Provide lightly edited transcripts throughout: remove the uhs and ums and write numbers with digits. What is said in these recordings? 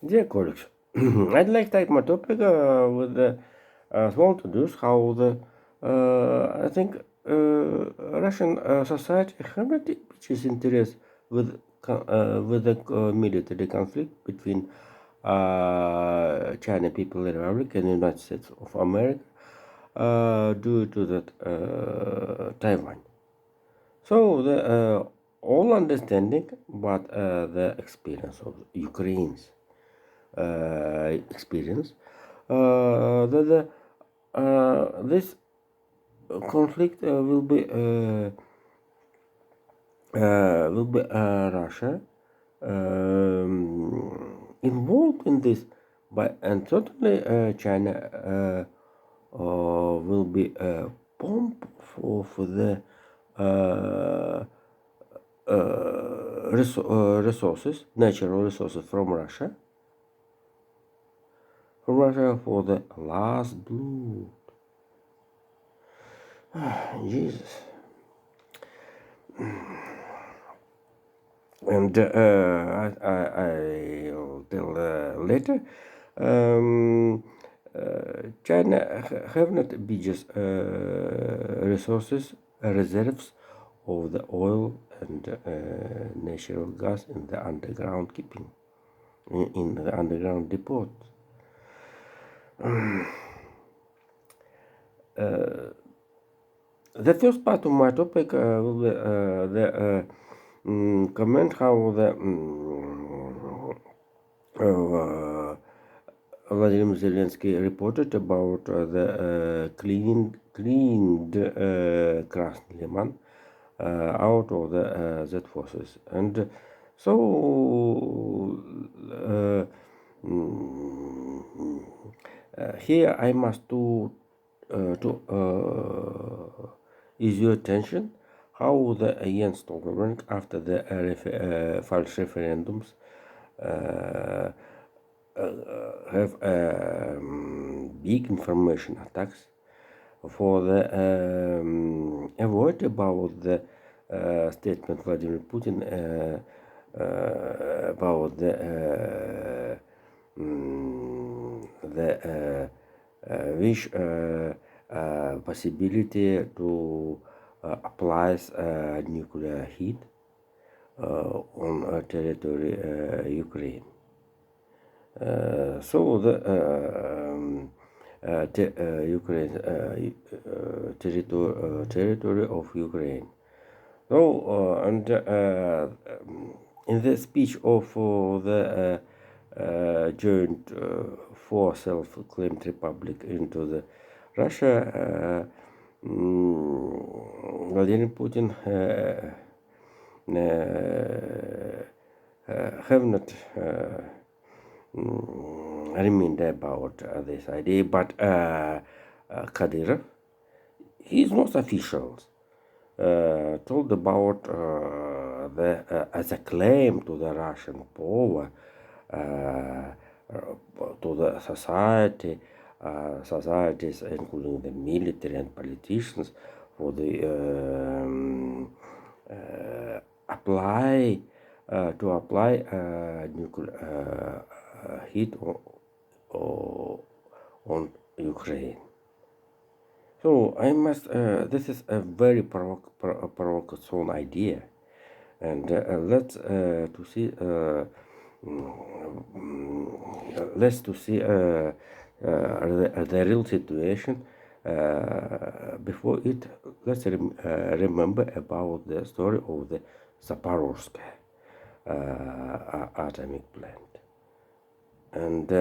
Dear colleagues, I'd like to start my topic with the small to do's how the I think Russian society currently is interest with the military conflict between China People Republic and the United States of America due to that Taiwan. So the all understanding, but the experience of Ukraine's experience. This conflict will be Russia involved in this, but and certainly China will be a pump for the uh, resources, natural resources from Russia for the last blue. Jesus. And I'll tell later. Um, China have not biggest resources, reserves of the oil and natural gas in the underground keeping, in the underground depot. The first part of my topic will be the comment how the Vladimir Zelensky reported about the cleaned Krasny Liman out of the Z forces, and so here I must ease your attention how the Jens Stoltenberg after the false referendums have big information attacks for the avoid about the statement Vladimir Putin about the wish possibility to apply nuclear heat on territory Ukraine. So the Ukraine territory of Ukraine. So and in the speech of the joined four self-claimed republic into the Russia, Vladimir Putin have not remained about this idea, but Kadyrov, his most officials, told about as a claim to the Russian power to the societies, including the military and politicians, for the apply nuclear hit on Ukraine. So I must. This is a very provocative idea, and let's to see. Let's to see the real situation. Before it, let's remember about the story of the Zaporozhye atomic plant, and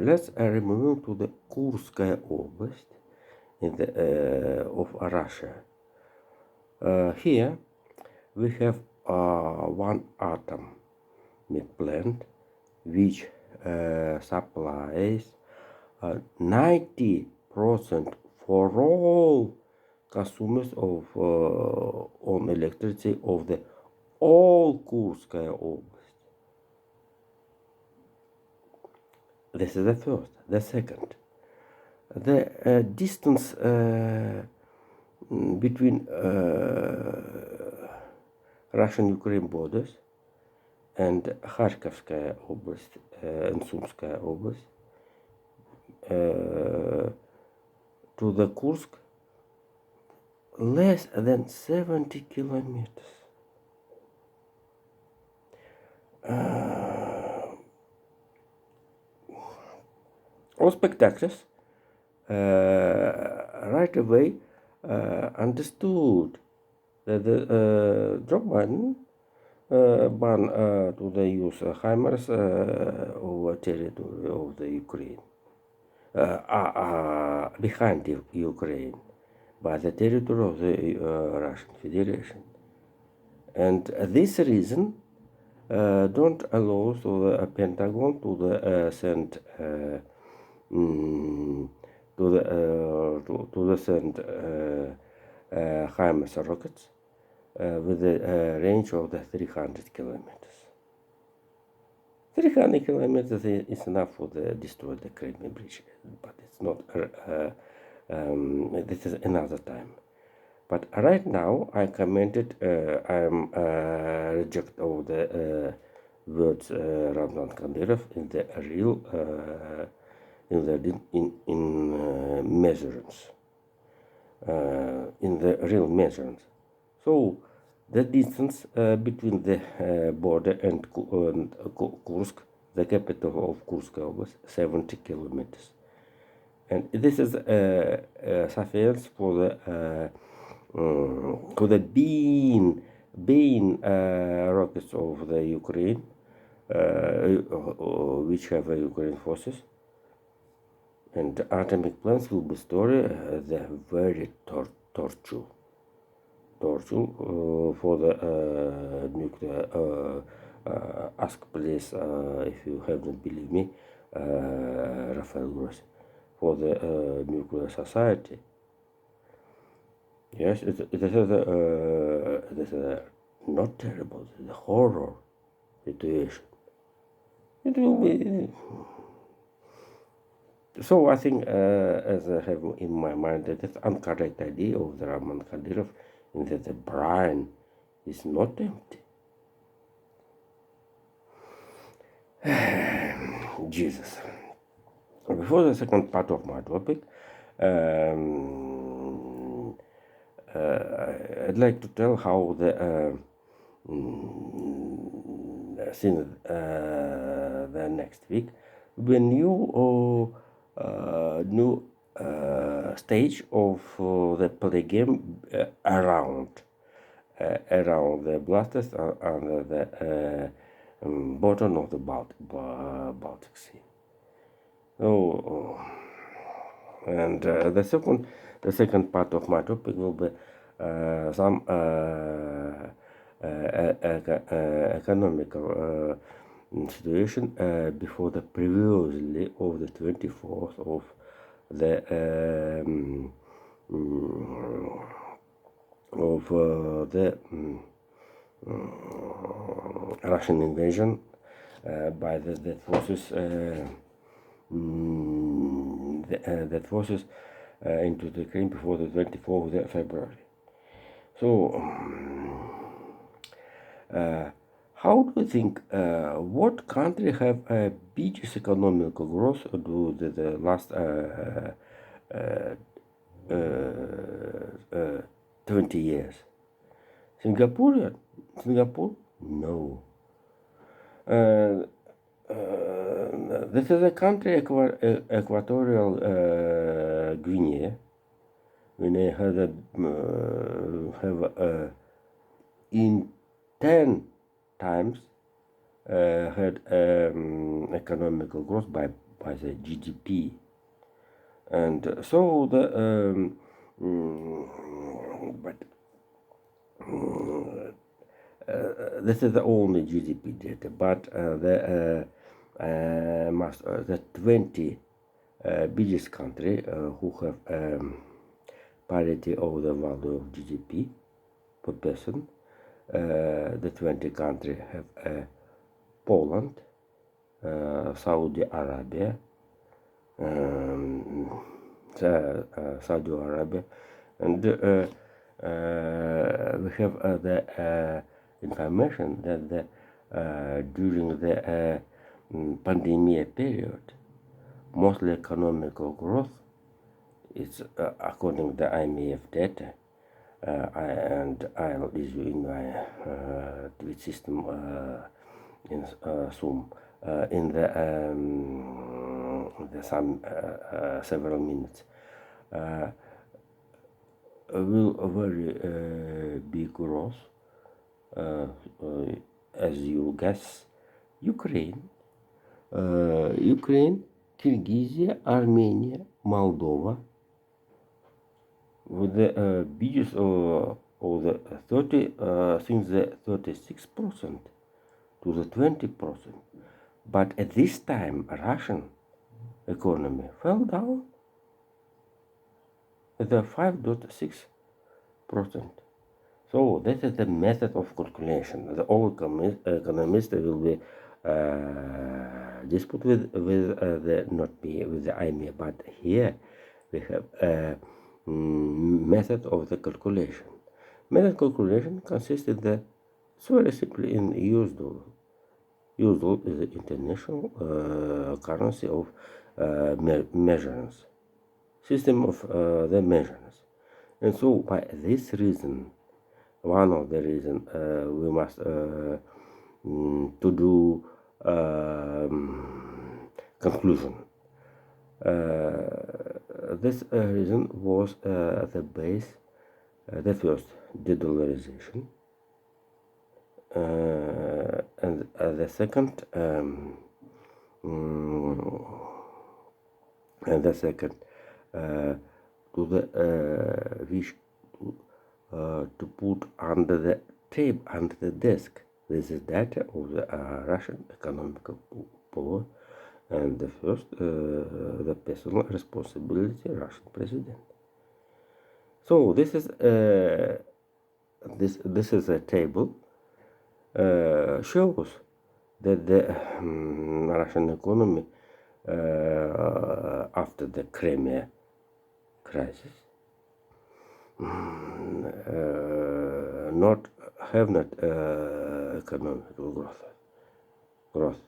let's remove to the Kurskaya Oblast in the of Russia. Here we have one atomic plant which supplies 90% for all consumers of on electricity of the all Kurskaya Oblast. This is the first. The second, the distance between Russian-Ukraine borders and Kharkovskaya Oblast and Sumskaya Oblast to the Kursk less than 70 kilometers. All spectators right away understood that the Joe Biden ban to the use HIMARS over territory of the Ukraine, behind the Ukraine, by the territory of the Russian Federation. And this reason don't allow to the Pentagon to the send to the send HIMARS rockets with a range of the 300 kilometers. 300 kilometers is enough for the destroy the Crimean Bridge, but it's not. This is another time. But right now, I commented. I'm reject all the words Ramzan Kadyrov in the real measurements. In the real measurements. So the distance between the border and Kursk, the capital of Kursk, was 70 kilometers. And this is sufficient for the beam rockets of the Ukraine, which have Ukraine forces. And the atomic plants will be stored the very torture for the nuclear. Ask please if you haven't believed me, Rafael Grossi, for the nuclear society. Yes, it is not terrible. It is a horror situation. It will be. So I think, as I have in my mind, that this incorrect idea of the Ramzan Kadyrov in that the brain is not empty. Jesus. Before the second part of my topic, I'd like to tell how the since the next week, when new stage of the play game around the blasters under the bottom of the Baltic Sea. So, and the second part of my topic will be some economical situation before the previously of the 24th of the Russian invasion by the forces that forces into the Crimea before the 24th of February. So, how do you think, what country have a biggest economical growth do the last 20 years? Singapore? No. This is a country, Equatorial Guinea. Guinea has in 10 times had economical growth by the GDP, and so the this is the only GDP data, but the 20 biggest country who have parity of the value of GDP per person. The 20 countries have Poland, Saudi Arabia, and we have the information that the during the pandemic period. Mostly economical growth is according to the IMF data, and I'll use you in my tweet system in Zoom in the some several minutes. Will a very big growth, as you guess, Ukraine, Kyrgyzia, Armenia, Moldova, with the biggest of the 30, since the 36% to the 20%. But at this time, Russian economy fell down at the 5.6%. So that is the method of calculation. The all economists will be dispute with the not be with the IMF, but here we have a method of the calculation. Method calculation consists in the very simply in US dollar. US dollar is the international currency of measurements, system of the measurements, and so by this reason, one of the reason we must to do conclusion. This reason was the base, the first de-dollarization, and the second to the wish to put under the table, under the desk. This is data of the Russian economical power, and the first, the personal responsibility Russian president. So this is this is a table shows that the Russian economy after the Crimea crisis not economical growth,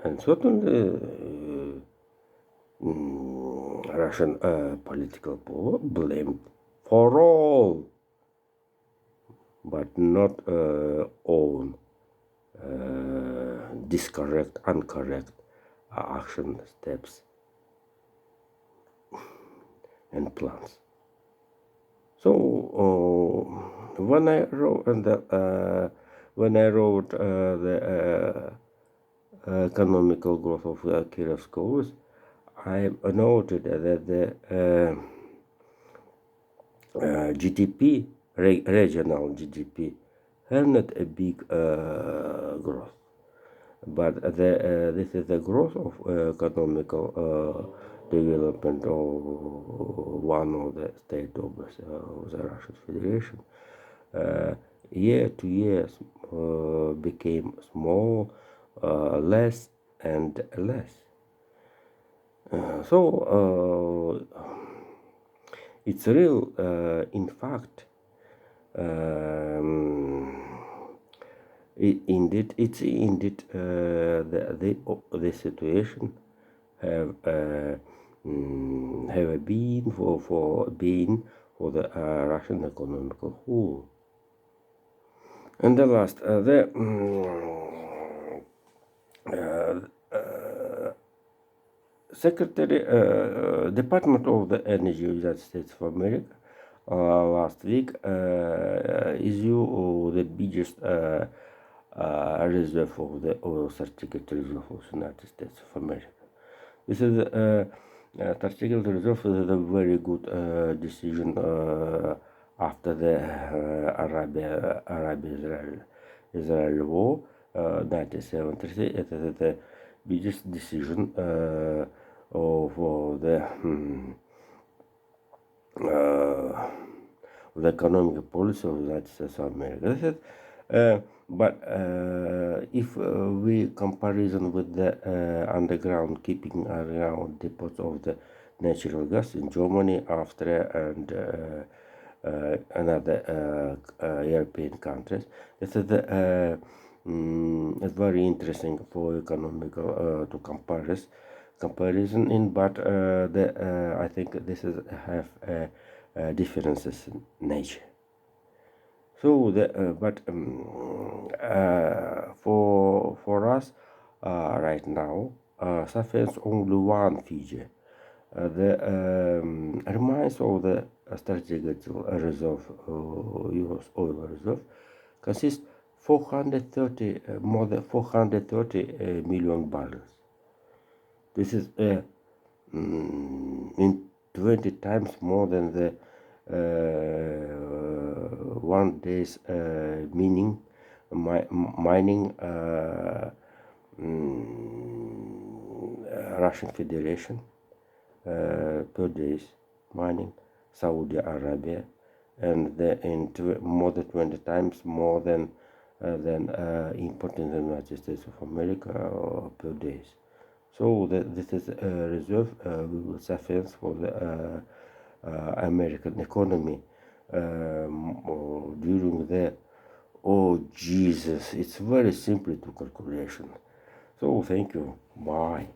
and certainly Russian political power blamed for all, but not own discorrect, incorrect action steps and plans. So when I wrote the economical growth of Kirov schools, I noted that the GDP, regional GDP, have not a big growth, but this is the growth of economical development of one of the state of the Russian Federation. Year to year became small, less and less. So it's real. In fact, it's indeed the situation have been for the Russian economical whole. And the last, Secretary, Department of the Energy of the United States of America last week issued the biggest reserve of the oil certificate reserve of the United States of America. This is certificate reserve is a very good decision after the Arab-Israel war, 1973. It is the biggest decision of the economic policy of the United States of America. But if we comparison with the underground keeping underground depots of the natural gas in Germany, Austria, and another European countries, this is the It's very interesting for economical to comparison in, but I think this is have differences in nature. So for us right now, suffice only one feature. The reminds of the strategic reserve, U.S. oil reserve, consists 430 more than 430 million barrels. This is in 20 times more than the 1 day's mining Russian Federation per days mining Saudi Arabia, and more than 20 times more than importing the United States of America per days. So this is a reserve will suffice for the American economy during the Jesus, it's very simple to calculation. So thank you. Bye.